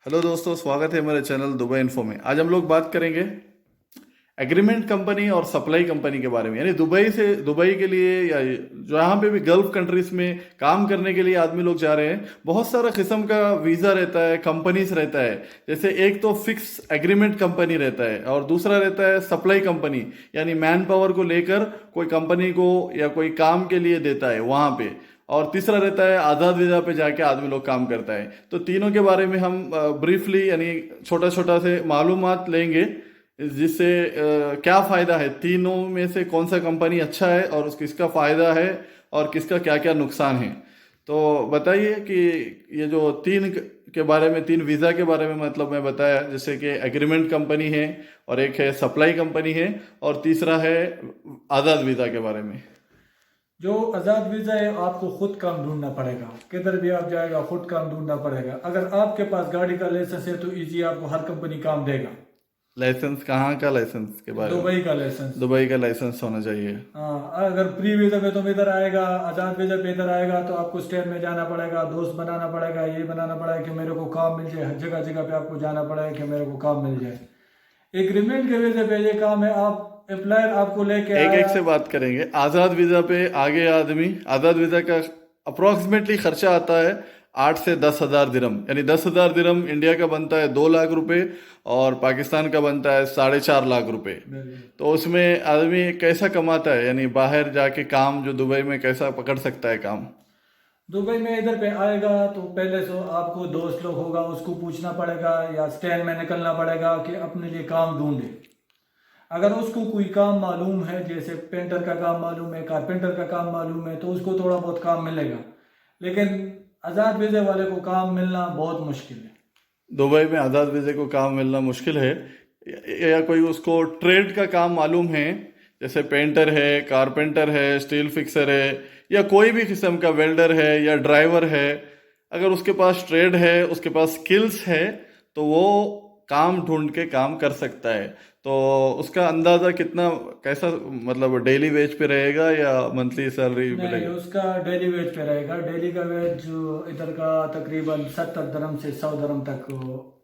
Hello दोस्तों, स्वागत है मेरे चैनल दुबई इन्फो में। आज हम लोग बात करेंगे एग्रीमेंट कंपनी और सप्लाई कंपनी के बारे में। यानी दुबई के लिए या जहाँ पे भी गल्फ कंट्रीज में काम करने के लिए आदमी लोग जा रहे हैं, बहुत सारा किस्म का वीज़ा रहता है, कंपनीज रहता है। जैसे एक तो फिक्स एग्रीमेंट कंपनी रहता है और दूसरा रहता है सप्लाई कंपनी, यानी मैन पावर को लेकर कोई कंपनी को या कोई काम के लिए देता है वहाँ पे। और तीसरा रहता है आज़ाद वीज़ा पे जाके आदमी लोग काम करता है। तो तीनों के बारे में हम ब्रीफली यानी छोटा छोटा से मालूमात लेंगे, जिससे क्या फ़ायदा है, तीनों में से कौन सा कंपनी अच्छा है और किसका फ़ायदा है और किसका क्या क्या नुकसान है। तो बताइए कि ये जो के बारे में, तीन वीज़ा के बारे में मतलब मैं बताया, जैसे कि एग्रीमेंट कंपनी है और एक है सप्लाई कंपनी है और तीसरा है आज़ाद वीज़ा के बारे में। जो आज़ाद वीज़ा है आपको खुद काम ढूंढना पड़ेगा, किधर भी आप जाएगा खुद काम ढूंढना पड़ेगा। अगर आपके पास गाड़ी का लाइसेंस है तो इजी आपको हर कंपनी काम देगा। लाइसेंस कहाँ का, लाइसेंस के बारे में? दुबई का लाइसेंस। दुबई का लाइसेंस होना चाहिए। हाँ, अगर प्री वीज़ा पे तुम इधर आएगा, आज़ाद वीज़ा पे इधर आएगा तो आपको स्टेट में जाना पड़ेगा, दोस्त बनाना पड़ेगा, ये बनाना पड़ेगा कि मेरे को काम मिल जाए। जगह जगह पे आपको जाना पड़ेगा कि मेरे को काम मिल जाए। एग्रीमेंट के वीज़े पे ये काम है, आप अप्लायर आपको लेके एक एक आया। से बात करेंगे। आज़ाद वीज़ा पे आगे आदमी, आज़ाद वीज़ा का अप्रोक्सीमेटली खर्चा आता है 8 से 10 हज़ार दिरम। यानी 10 हज़ार दिरम इंडिया का बनता है 2 लाख रुपए और पाकिस्तान का बनता है 4.5 लाख रुपए। तो उसमें आदमी कैसा कमाता है, यानी बाहर जाके काम जो दुबई में कैसा पकड़ सकता है काम? दुबई में इधर पे आएगा तो पहले से आपको दोस्त लोग होगा, उसको पूछना पड़ेगा या स्टैंड में निकलना पड़ेगा कि अपने लिए काम ढूंढे। अगर उसको कोई काम मालूम है, जैसे पेंटर का काम मालूम है, कारपेंटर का काम मालूम है, तो उसको थोड़ा बहुत काम मिलेगा। लेकिन आज़ाद वीज़े वाले को काम मिलना बहुत मुश्किल है। दुबई में आज़ाद वीज़े को काम मिलना मुश्किल है। या कोई उसको ट्रेड का काम मालूम है, जैसे पेंटर है, कारपेंटर है, स्टील फिक्सर है, या कोई भी किस्म का वेल्डर है या ड्राइवर है, अगर उसके पास ट्रेड है, उसके पास स्किल्स है, तो वो काम ढूंढ के काम कर सकता है। तो उसका अंदाज़ा कितना, कैसा, मतलब डेली वेज पे रहेगा या मंथली सैलरी नहीं, मिलेगा? उसका डेली वेज पे रहेगा। डेली का वेज इधर का तकरीबन 70 दरम से 100 दरम तक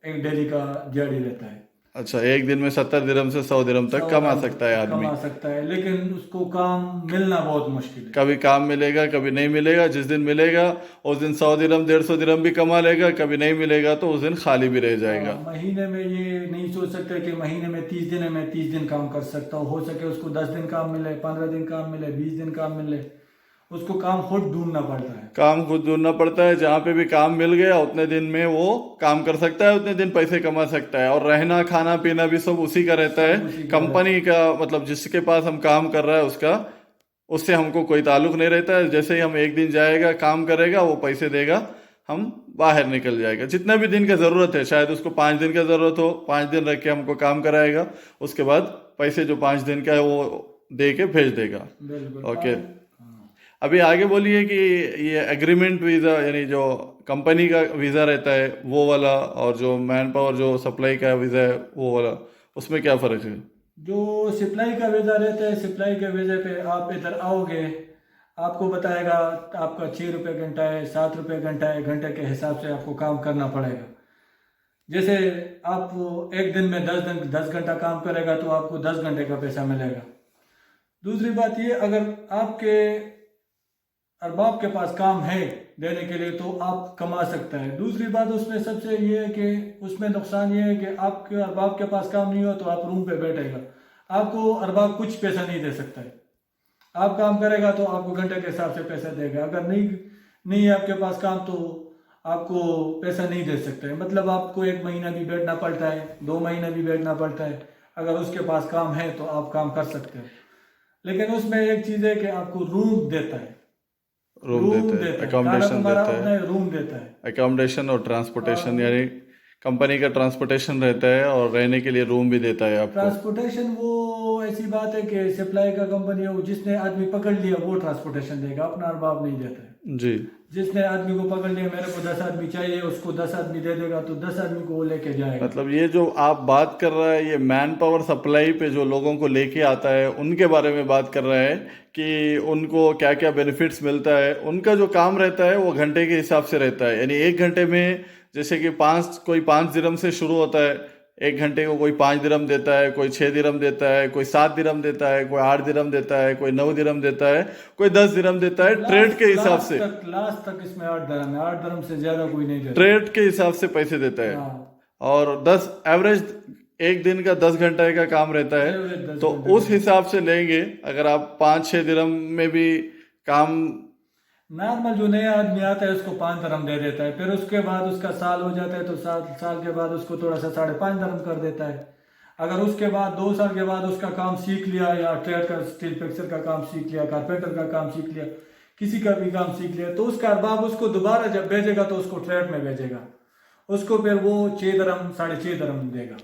एक डेली का दिहाड़ी रहता है। अच्छा, एक दिन में 70 दिरहम से 100 दिरहम तक सौ कमा दरम सकता है आदमी। कमा सकता है, लेकिन उसको काम मिलना बहुत मुश्किल है। कभी काम मिलेगा, कभी नहीं मिलेगा। जिस दिन मिलेगा उस दिन 100 दिरहम, 150 दिरहम भी कमा लेगा। कभी नहीं मिलेगा तो उस दिन खाली भी रह जाएगा। महीने में ये नहीं सोच सकते कि महीने में 30 दिन है, मैं 30 दिन काम कर सकता हूँ। हो सके उसको 10 दिन काम मिले, 15 दिन काम मिले, 20 दिन काम मिले। उसको काम खुद ढूंढना पड़ता है। काम खुद ढूंढना पड़ता है। जहाँ पे भी काम मिल गया उतने दिन में वो काम कर सकता है, उतने दिन पैसे कमा सकता है। और रहना खाना पीना भी सब उसी का रहता है, सब उसी का रहता कंपनी का। मतलब जिसके पास हम काम कर रहा है उसका, उससे हमको कोई ताल्लुक नहीं रहता है। जैसे ही हम एक दिन जाएगा, काम करेगा, वो पैसे देगा, हम बाहर निकल जाएगा। जितना भी दिन का ज़रूरत है, शायद उसको 5 दिन का ज़रूरत हो, 5 दिन रख के हमको काम कराएगा। उसके बाद पैसे जो 5 दिन का है वो दे के भेज देगा। है। बिल्कुल ओके, हाँ। अभी आगे बोलिए कि ये एग्रीमेंट वीज़ा, यानी जो कंपनी का वीज़ा रहता है वो वाला, और जो मैन पावर जो सप्लाई का वीज़ा है वो वाला, उसमें क्या फ़र्क है? जो सप्लाई का वीज़ा रहता है, सप्लाई के वीज़े पे आप इधर आओगे, आपको बताएगा आपका 6 रुपये घंटा है, 7 रुपये घंटा है। घंटे के हिसाब से आपको काम करना पड़ेगा। जैसे आप एक दिन में 10 घंटा काम करेगा तो आपको 10 घंटे का पैसा मिलेगा। दूसरी बात ये, अगर आपके अरबाब के पास काम है देने के लिए तो आप कमा सकता है। दूसरी बात उसमें सबसे ये है कि उसमें नुकसान ये है कि आपके अरबाब के पास काम नहीं हो तो आप रूम पे बैठेगा, आपको अरबाब कुछ पैसा नहीं दे सकता है। आप काम करेगा तो आपको घंटे के हिसाब से पैसा देगा। अगर नहीं है आपके पास काम तो आपको पैसा नहीं दे सकते। मतलब आपको 1 महीना भी बैठना पड़ता है, 2 महीना भी बैठना पड़ता है। अगर उसके पास काम है तो आप काम कर सकते हो। लेकिन उसमें एक चीज़ है कि आपको रूम देता है। रूम रूम देता है, देता है, खाना अकोमोडेशन तुम्हारा देता अपना है। है, रूम देता है। अकोमोडेशन और ट्रांसपोर्टेशन, और यानी कंपनी का ट्रांसपोर्टेशन रहता है और रहने के लिए रूम भी देता है आपको। ट्रांसपोर्टेशन वो ऐसी बात है कि सप्लाई का कंपनी है, वो जिसने आदमी पकड़ लिया वो ट्रांसपोर्टेशन देगा, अपना अरबाब नहीं देता है। जी। जिसने आदमी को पकड़ लिया, मेरे को 10 आदमी चाहिए, उसको 10 आदमी दे देगा तो 10 आदमी को वो लेके जाएगा। मतलब ये जो आप बात कर रहा है, ये मैन पावर सप्लाई पे जो लोगों को लेके आता है उनके बारे में बात कर रहा है कि उनको क्या क्या बेनिफिट्स मिलता है। उनका जो काम रहता है वो घंटे के हिसाब से रहता है। यानी 1 घंटे में जैसे कि कोई 5 दिरहम से शुरू होता है, 1 घंटे को कोई 5 दिरहम देता है, कोई 6 दिरहम देता है, कोई 7 दिरहम देता है, कोई 8 दिरहम देता है, कोई 9 दिरहम देता है, कोई 10 दिरहम देता है, ट्रेड के हिसाब से। लास्ट तक इसमें 8 दरम है, 8 दरम से ज्यादा कोई नहीं देता। ट्रेड के हिसाब से पैसे देता है। हाँ, और 10 एवरेज एक दिन का 10 घंटे का काम रहता है, एवरेज 10 तो घंटे उस हिसाब से लेंगे। अगर आप 5-6 दिरहम में भी काम, नॉर्मल जो नया आदमी आता है उसको 5 दरम दे देता है, फिर उसके बाद उसका साल हो जाता है तो साल के बाद उसको थोड़ा सा 5.5 दरम कर देता है। अगर उसके बाद 2 साल के बाद उसका काम सीख लिया, या ट्रेड का स्टील फिक्सर का काम सीख लिया, कारपेंटर का काम सीख लिया, किसी का भी काम सीख लिया, तो उसका अरबाब उसको दोबारा जब भेजेगा तो उसको ट्रेड में भेजेगा, उसको फिर वो 6 दरम 6.5 दरम देगा।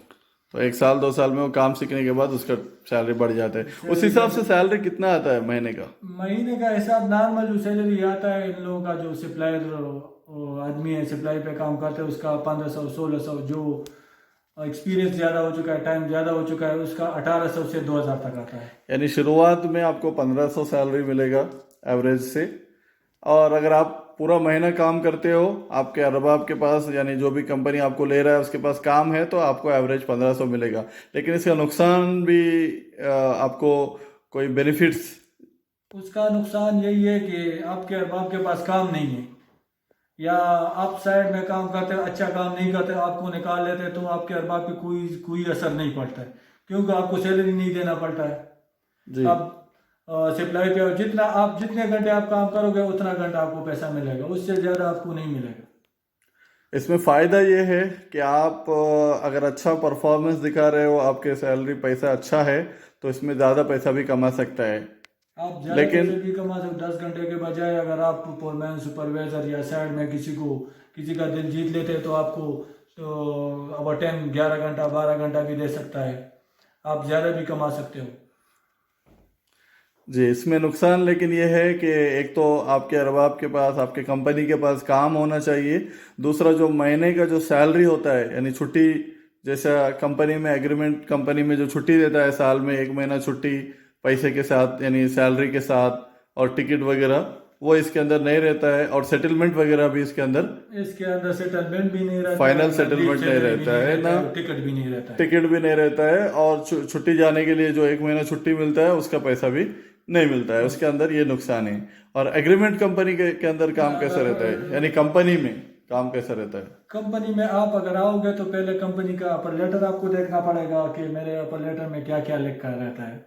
तो 1 साल 2 साल में वो काम सीखने के बाद उसका सैलरी बढ़ जाता है। उस हिसाब से सैलरी कितना आता है महीने का? महीने का हिसाब नॉर्मल जो सैलरी आता है इन लोगों का, जो सप्लायर आदमी है सप्लाई पे काम करते हैं, उसका 1500-1600, जो एक्सपीरियंस ज़्यादा हो चुका है, टाइम ज़्यादा हो चुका है, उसका 1800 से 2000 तक आता है। यानी शुरुआत में आपको 1500 सैलरी मिलेगा एवरेज से, और अगर आप पूरा महीना काम करते हो, आपके अरबाब के पास यानी जो भी कंपनी आपको ले रहा है उसके पास काम है, तो आपको एवरेज 1500 मिलेगा। लेकिन इसका नुकसान भी आपको कोई बेनिफिट्स? उसका नुकसान यही है कि आपके अरबाब के पास काम नहीं है, या आप साइड में काम करते हो, अच्छा काम नहीं करते, आपको निकाल लेते हैं, तो आपके अरबाब पे कोई असर नहीं पड़ता है, क्योंकि आपको सैलरी नहीं देना पड़ता है। जी। आप सप्लाई पे जितने घंटे आप काम करोगे उतना घंटा आपको पैसा मिलेगा, उससे ज़्यादा आपको नहीं मिलेगा। इसमें फ़ायदा ये है कि आप अगर अच्छा परफॉर्मेंस दिखा रहे हो, आपके सैलरी पैसा अच्छा है, तो इसमें ज़्यादा पैसा भी कमा सकता है। आप ज़्यादा लेकिन पैसे भी कमा सकते 10 घंटे के बजाय। अगर आप फोरमैन, सुपरवाइजर या साइड में किसी का दिल जीत लेते हैं, तो आपको तो ओवर टाइम 11 घंटा 12 घंटा भी दे सकता है, आप ज़्यादा भी कमा सकते हो। जी, इसमें नुकसान लेकिन ये है कि एक तो आपके अरबाब के पास, आपके कंपनी के पास काम होना चाहिए। दूसरा, जो महीने का जो सैलरी होता है, यानी छुट्टी, जैसा कंपनी में एग्रीमेंट, कंपनी में जो छुट्टी देता है साल में 1 महीना छुट्टी पैसे के साथ यानी सैलरी के साथ, और टिकट वगैरह, वो इसके अंदर नहीं रहता है। और सेटलमेंट वगैरह भी इसके अंदर सेटलमेंट भी नहीं रहता, फाइनल सेटलमेंट नहीं रहता है ना, टिकट भी नहीं रहता है। टिकट भी नहीं रहता है। और छुट्टी जाने के लिए जो 1 महीना छुट्टी मिलता है, उसका पैसा भी नहीं मिलता है। उसके अंदर ये नुकसान है। और एग्रीमेंट कंपनी के अंदर काम कैसा रहता है, यानी कंपनी में काम कैसा रहता है? कंपनी में आप अगर आओगे तो पहले कंपनी का अपर लेटर आपको देखना पड़ेगा कि मेरे अपर लेटर में क्या क्या लिखा रहता है।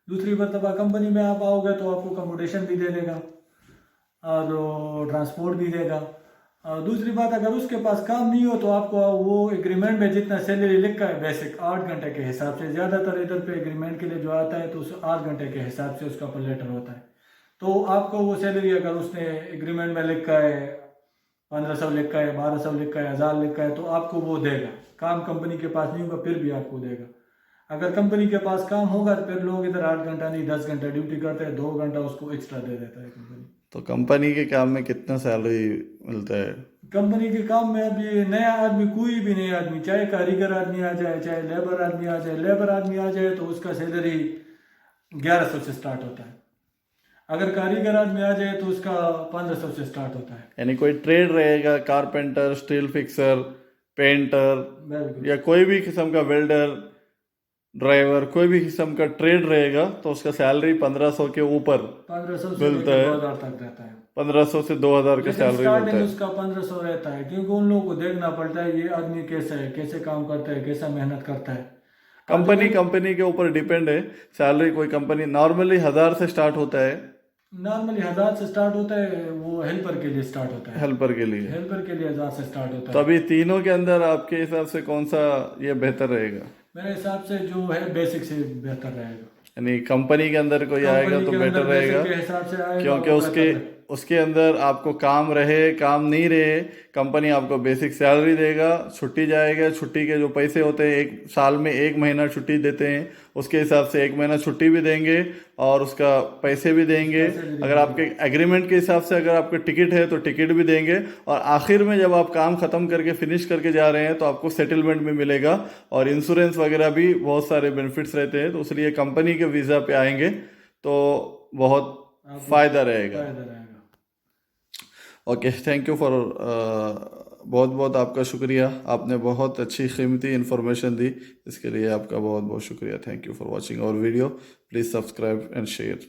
दूसरी मरतबा कंपनी में आप आओगे तो आपको अकोमोडेशन भी दे देगा और ट्रांसपोर्ट भी देगा। और दूसरी बात, अगर उसके पास काम नहीं हो तो आपको वो एग्रीमेंट में जितना सैलरी लिखा है बेसिक 8 घंटे के हिसाब से, ज़्यादातर इधर पे एग्रीमेंट के लिए जो आता है तो उस 8 घंटे के हिसाब से उसका अपर लेटर होता है। तो आपको वो सैलरी अगर उसने एग्रीमेंट में लिखा है 1500 लिखा है, 1200 लिखा है, 1000 लिखा है, तो आपको वो देगा। काम कंपनी के पास नहीं होगा फिर भी आपको देगा। अगर कंपनी के पास काम होगा तो फिर लोग इधर 8 घंटा नहीं 10 घंटा ड्यूटी करते हैं, 2 घंटा उसको एक्स्ट्रा दे देता है कंपनी। तो कंपनी के काम में कितना सैलरी मिलता है? कंपनी के काम में अभी नया आदमी, कोई भी नया आदमी, चाहे कारीगर आदमी आ जाए, चाहे लेबर आदमी आ जाए, तो उसका सैलरी 1100 से स्टार्ट होता है। अगर कारीगर आदमी आ जाए तो उसका 1500 से स्टार्ट होता है। यानी कोई ट्रेड रहेगा, कारपेंटर, स्टील फिक्सर, पेंटर, बिल्कुल। या कोई भी किस्म का वेल्डर, ड्राइवर, कोई भी किस्म का ट्रेड रहेगा, तो उसका सैलरी 1500 के ऊपर 1500 से मिलता है। 2000 तक रहता है। 1500 से 2000 का सैलरी मिलता स्टार्टिंग है। उसका 1500 रहता है, क्योंकि उन लोगों को देखना पड़ता है ये आदमी कैसा है, कैसे काम करता है, कैसा मेहनत करता है। कंपनी के ऊपर डिपेंड है सैलरी। कोई कंपनी नॉर्मली 1000 से स्टार्ट होता है, नॉर्मली 1000 से स्टार्ट होता है, वो हेल्पर के लिए स्टार्ट होता है। हेल्पर के लिए। हेल्पर के लिए 1000 से स्टार्ट होता तो है। अभी तीनों के अंदर आपके हिसाब से कौन सा ये बेहतर रहेगा? मेरे हिसाब से जो है बेसिक से बेहतर रहेगा। यानी कंपनी के अंदर कोई आएगा तो बेटर रहेगा, के हिसाब से आएगा, क्योंकि वो उसके अंदर आपको काम रहे काम नहीं रहे, कंपनी आपको बेसिक सैलरी देगा, छुट्टी जाएगा, छुट्टी के जो पैसे होते हैं, 1 साल में 1 महीना छुट्टी देते हैं, उसके हिसाब से 1 महीना छुट्टी भी देंगे और उसका पैसे भी देंगे। अगर आपके एग्रीमेंट के हिसाब से अगर आपके टिकट है तो टिकट भी देंगे, और आखिर में जब आप काम ख़त्म करके फिनिश करके जा रहे हैं तो आपको सेटलमेंट भी मिलेगा, और इंश्योरेंस वगैरह भी बहुत सारे बेनिफिट्स रहते हैं। तो इसलिए कंपनी के वीज़ा पे आएंगे तो बहुत फ़ायदा रहेगा। फायदा रहेगा। Okay, thank you for बहुत बहुत आपका शुक्रिया, आपने बहुत अच्छी कीमती इन्फॉर्मेशन दी, इसके लिए आपका बहुत बहुत शुक्रिया। Thank you for watching our video, please subscribe and share.